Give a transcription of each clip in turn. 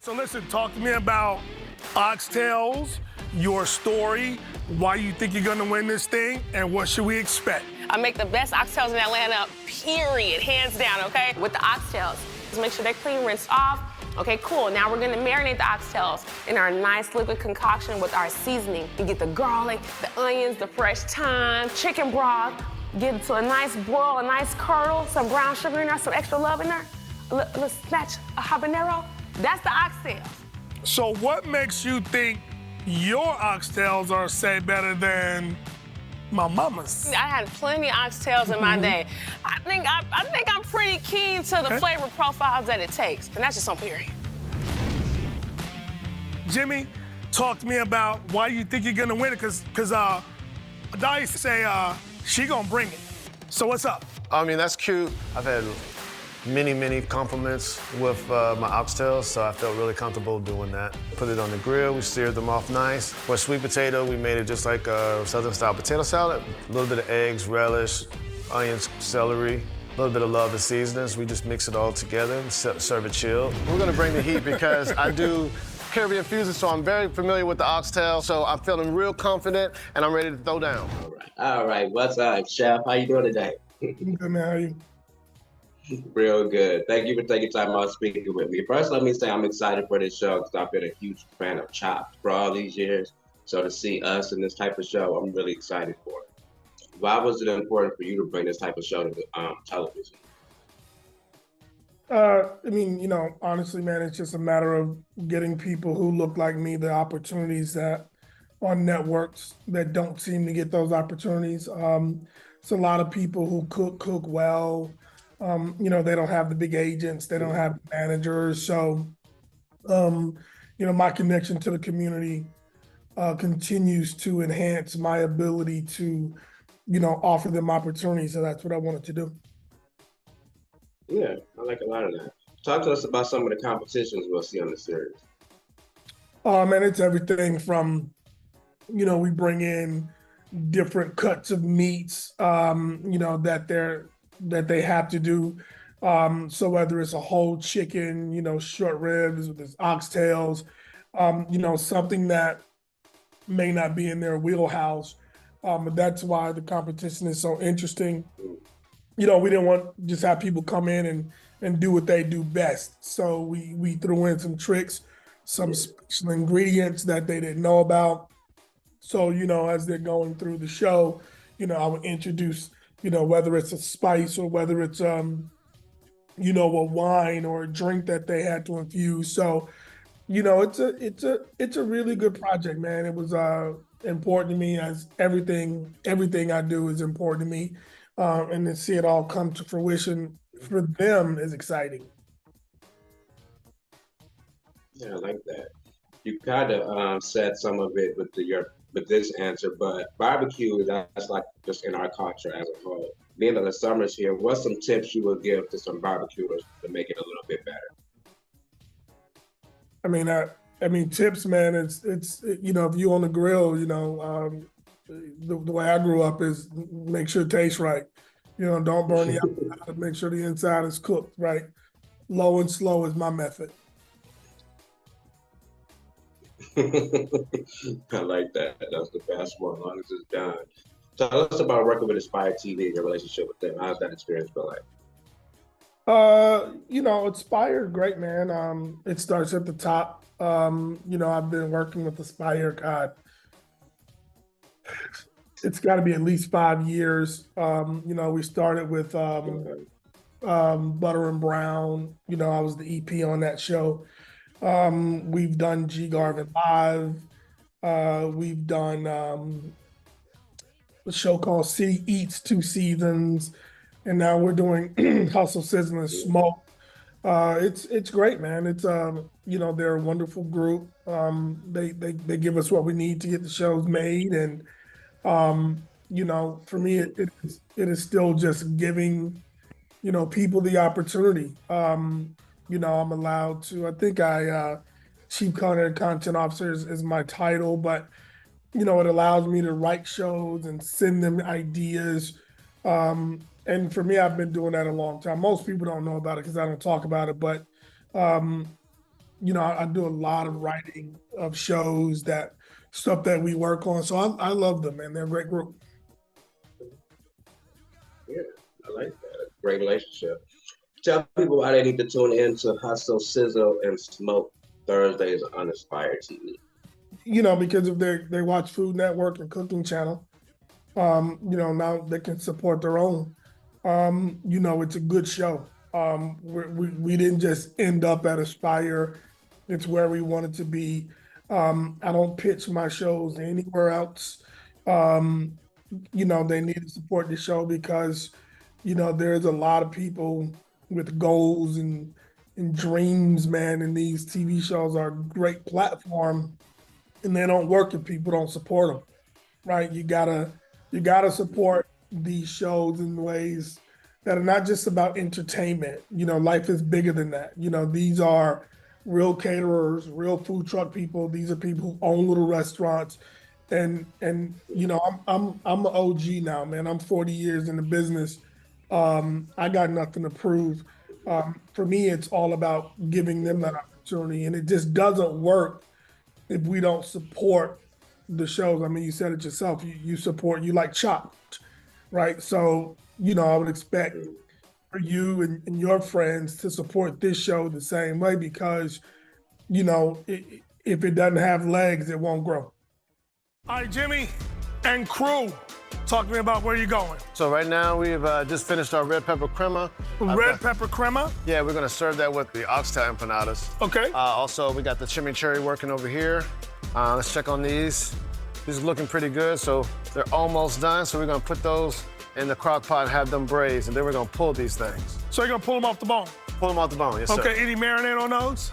So listen, talk to me about oxtails, your story, why you think you're gonna win this thing, and what should we expect? I make the best oxtails in Atlanta, period, hands down, okay? With the oxtails, just make sure they're clean, rinsed off. Okay, cool. Now we're gonna marinate the oxtails in our nice liquid concoction with our seasoning. You get the garlic, the onions, the fresh thyme, chicken broth, get it to a nice boil, a nice curdle, some brown sugar in there, some extra love in there, a little snatch of habanero. That's the oxtail. So what makes you think your oxtails are, say, better than my mama's? I had plenty of oxtails in my day. I think I'm pretty keen to the flavor profiles that it takes, and that's just on period. Jimmy, talk to me about why you think you're gonna win it, because Dice say she gonna bring it. So what's up? I mean, that's cute. I've had many compliments with my oxtails, so I felt really comfortable doing that. Put it on the grill, we seared them off nice. For sweet potato, we made it just like a Southern-style potato salad. A little bit of eggs, relish, onions, celery, a little bit of love and seasonings. We just mix it all together and serve it chilled. We're gonna bring the heat because I do Caribbean fusion, so I'm very familiar with the oxtail, so I'm feeling real confident and I'm ready to throw down. All right. What's up, Chef? How you doing today? Good, man, how are you? Real good. Thank you for taking time out speaking with me. First, let me say I'm excited for this show because I've been a huge fan of Chopped for all these years. So to see us in this type of show, I'm really excited for it. Why was it important for you to bring this type of show to television? I mean, you know, honestly, man, it's just a matter of getting people who look like me the opportunities that on networks that don't seem to get those opportunities. It's a lot of people who cook well. You know, they don't have the big agents, they don't have managers. So, you know, my connection to the community continues to enhance my ability to, you know, offer them opportunities. So that's what I wanted to do. Yeah, I like a lot of that. Talk to us about some of the competitions we'll see on the series. Man, it's everything from, you know, we bring in different cuts of meats, you know, that they have to do. So whether it's a whole chicken, you know, short ribs, with its oxtails, you know, something that may not be in their wheelhouse. But that's why the competition is so interesting. You know, we didn't want to just have people come in and do what they do best. So we threw in some tricks, some special ingredients that they didn't know about. So, you know, as they're going through the show, you know, I would introduce, you know, whether it's a spice or whether it's, you know, a wine or a drink that they had to infuse. So, you know, it's a really good project, man. It was important to me, as everything I do is important to me. And to see it all come to fruition for them is exciting. Yeah, I like that. You kind of said some of it with this answer, but barbecue, that's like just in our culture as a whole. Being that the summer's here, what's some tips you would give to some barbecuers to make it a little bit better? I mean, tips, man. It's you know, if you on the grill, you know, the way I grew up is make sure it tastes right. You know, don't burn the outside. Make sure the inside is cooked right. Low and slow is my method. I like that. That's the best one, as long as it's done. Tell us about working with AspireTV, your relationship with them. How's that experience feel like? You know, Aspire, great, man. It starts at the top. You know, I've been working with Aspire, God, it's got to be at least 5 years. You know, we started with Butter and Brown. You know, I was the EP on that show. We've done Garvin Live. We've done a show called City Eats 2 seasons, and now we're doing Hustle, Sizzle and Smoke. It's great, man. It's you know, they're a wonderful group. They give us what we need to get the shows made, and you know, for me, it is still just giving, you know, people the opportunity. You know, I'm allowed to. I think Chief Culinary Content Officer is my title, but you know, it allows me to write shows and send them ideas. And for me, I've been doing that a long time. Most people don't know about it because I don't talk about it, but I do a lot of writing of shows, that stuff that we work on. So I love them, man. They're a great group. Yeah, I like that. Great relationship. Tell people why they need to tune in to Hustle, Sizzle, and Smoke Thursdays on AspireTV. Because if they watch Food Network and Cooking Channel, now they can support their own. It's a good show. We didn't just end up at Aspire. It's where we wanted to be. I don't pitch my shows anywhere else. They need to support the show because, there's a lot of people with goals and dreams, man, and these TV shows are a great platform, and they don't work if people don't support them, right? You gotta support these shows in ways that are not just about entertainment. Life is bigger than that. These are real caterers, real food truck people. These are people who own little restaurants, and I'm an OG now, man. I'm 40 years in the business. I got nothing to prove. For me, it's all about giving them that opportunity, and it just doesn't work if we don't support the shows. I mean, you said it yourself. You like Chopped, right? So I would expect for you and your friends to support this show the same way, because if it doesn't have legs, it won't grow. All right, Jimmy and crew, talk to me about where you're going. So right now we've just finished our red pepper crema. Red pepper crema? Yeah, we're gonna serve that with the oxtail empanadas. Okay. Also, we got the chimichurri working over here. Let's check on these. These are looking pretty good, so they're almost done. So we're gonna put those in the crock pot and have them braised, and then we're gonna pull these things. So you're gonna pull them off the bone? Pull them off the bone, yes, sir. Okay, any marinade on those?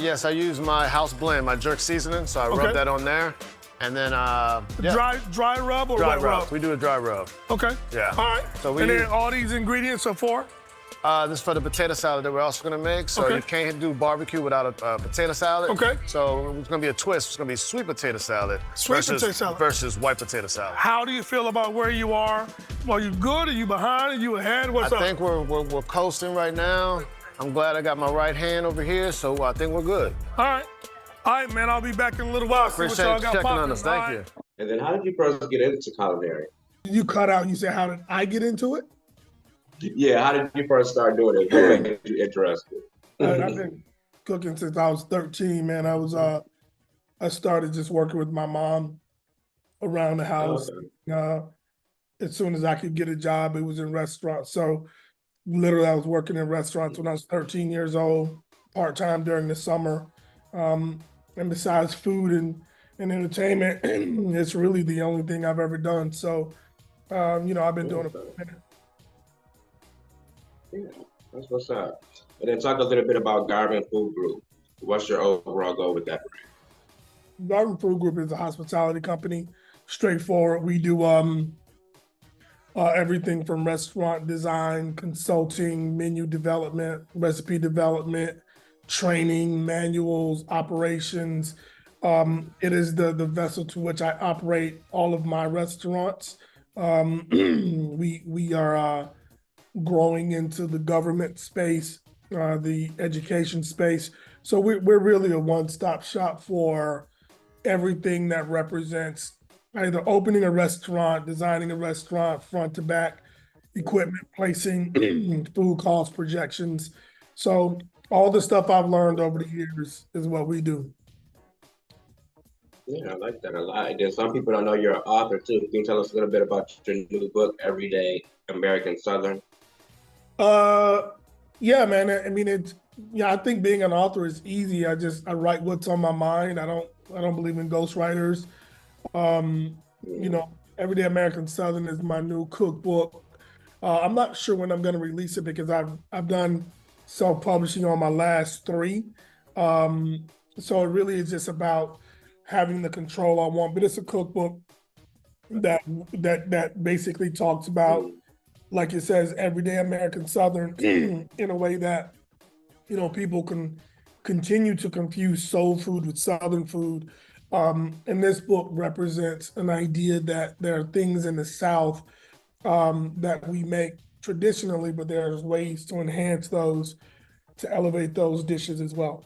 Yes, I use my house blend, my jerk seasoning, so I rub that on there. And then, Dry rub or dry wet rub. rub? We do a dry rub. Okay. Yeah. All right. So then all these ingredients are for? This is for the potato salad that we're also gonna make. So you can't do barbecue without a potato salad. Okay. So it's gonna be a twist. It's gonna be sweet potato salad. Potato salad. Versus white potato salad. How do you feel about where you are? Are you good? Are you behind? Are you ahead? What's up? I think we're coasting right now. I'm glad I got my right hand over here, so I think we're good. All right. All right, man, I'll be back in a little while. Appreciate you checking on us. Thank you. And then how did you first get into culinary? You cut out and you said, how did I get into it? Yeah, how did you first start doing it? What made you interested? I've been cooking since I was 13, man. I started just working with my mom around the house. Okay. As soon as I could get a job, it was in restaurants. So literally I was working in restaurants when I was 13 years old, part-time during the summer. And besides food and entertainment, it's really the only thing I've ever done. So, I've been doing it for a minute. Yeah, that's what's up. And then talk a little bit about Garvin Food Group. What's your overall goal with that brand? Garvin Food Group is a hospitality company. Straightforward. We do everything from restaurant design, consulting, menu development, recipe development, training, manuals, operations. It is the vessel to which I operate all of my restaurants. We are growing into the government space, the education space. So we're really a one-stop shop for everything that represents either opening a restaurant, designing a restaurant, front to back, equipment placing, food cost projections. So all the stuff I've learned over the years is what we do. Yeah, I like that a lot. And then some people don't know you're an author too. Can you tell us a little bit about your new book, Everyday American Southern? Yeah, man. I mean, I think being an author is easy. I write what's on my mind. I don't believe in ghostwriters. Everyday American Southern is my new cookbook. I'm not sure when I'm going to release it because I've done self-publishing on my last 3. So it really is just about having the control I want. But it's a cookbook that basically talks about, like it says, everyday American Southern in a way that people can continue to confuse soul food with Southern food. And this book represents an idea that there are things in the South that we make traditionally, but there's ways to enhance those, to elevate those dishes as well.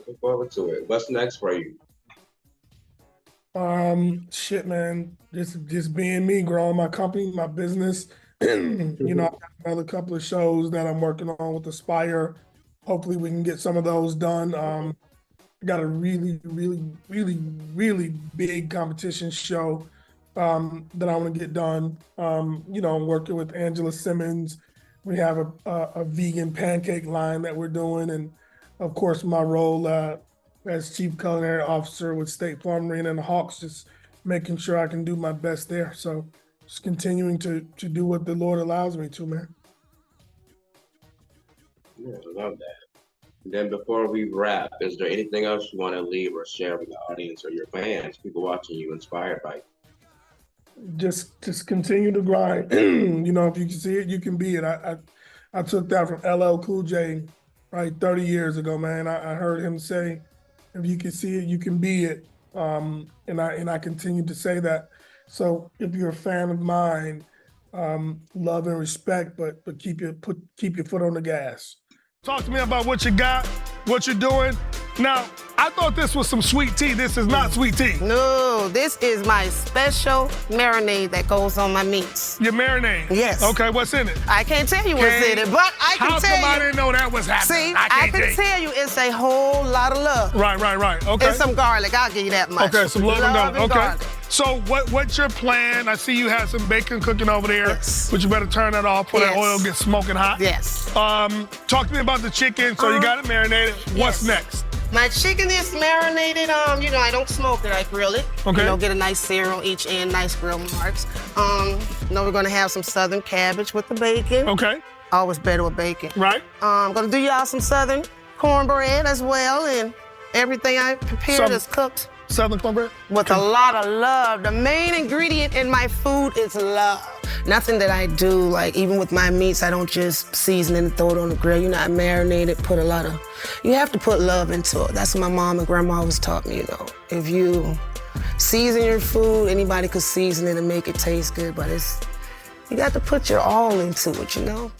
Looking forward to it. What's next for you? Shit, man, just being me, growing my company, my business. You know, I've got another couple of shows that I'm working on with Aspire. Hopefully we can get some of those done. I got a really big competition show that I want to get done. You know, I'm working with Angela Simmons. We have a vegan pancake line that we're doing, and of course my role as Chief Culinary Officer with State Farm Marina and the Hawks, just making sure I can do my best there. So just continuing to do what the Lord allows me to, man. Yeah, I love that. And then before we wrap, is there anything else you want to leave or share with the audience or your fans, people watching you, inspired by you? Just continue to grind. You know, if you can see it, you can be it. I took that from LL Cool J, right, 30 years ago, man. I heard him say, if you can see it, you can be it. And I continue to say that. So if you're a fan of mine, love and respect, but keep your foot on the gas. Talk to me about what you got, what you're doing. Now, I thought this was some sweet tea. This is not sweet tea. No, this is my special marinade that goes on my meats. Your marinade? Yes. Okay, what's in it? I can't tell you what's in it, but I can How tell come I you. didn't know that was happening? See, I can tell you it's a whole lot of love. Right. Okay. And some garlic, I'll give you that much. Okay, some love and garlic. Okay. Garlic. So what's your plan? I see you have some bacon cooking over there, Yes. but you better turn that off before that Yes. oil gets smoking hot. Yes. Talk to me about the chicken. So you got it marinated. What's Yes. next? My chicken is marinated. You know, I don't smoke it, I grill it. Okay. You know, get a nice sear on each end, nice grill marks. You know, we're gonna have some southern cabbage with the bacon. Okay. Always better with bacon. Right. I'm gonna do y'all some southern cornbread as well, and everything I prepared is cooked Southern cornbread? with a lot of love. The main ingredient in my food is love. Nothing that I do, like even with my meats, I don't just season it and throw it on the grill. You know, I marinate it, you have to put love into it. That's what my mom and grandma always taught me, you know. If you season your food, anybody could season it and make it taste good, but you got to put your all into it, you know.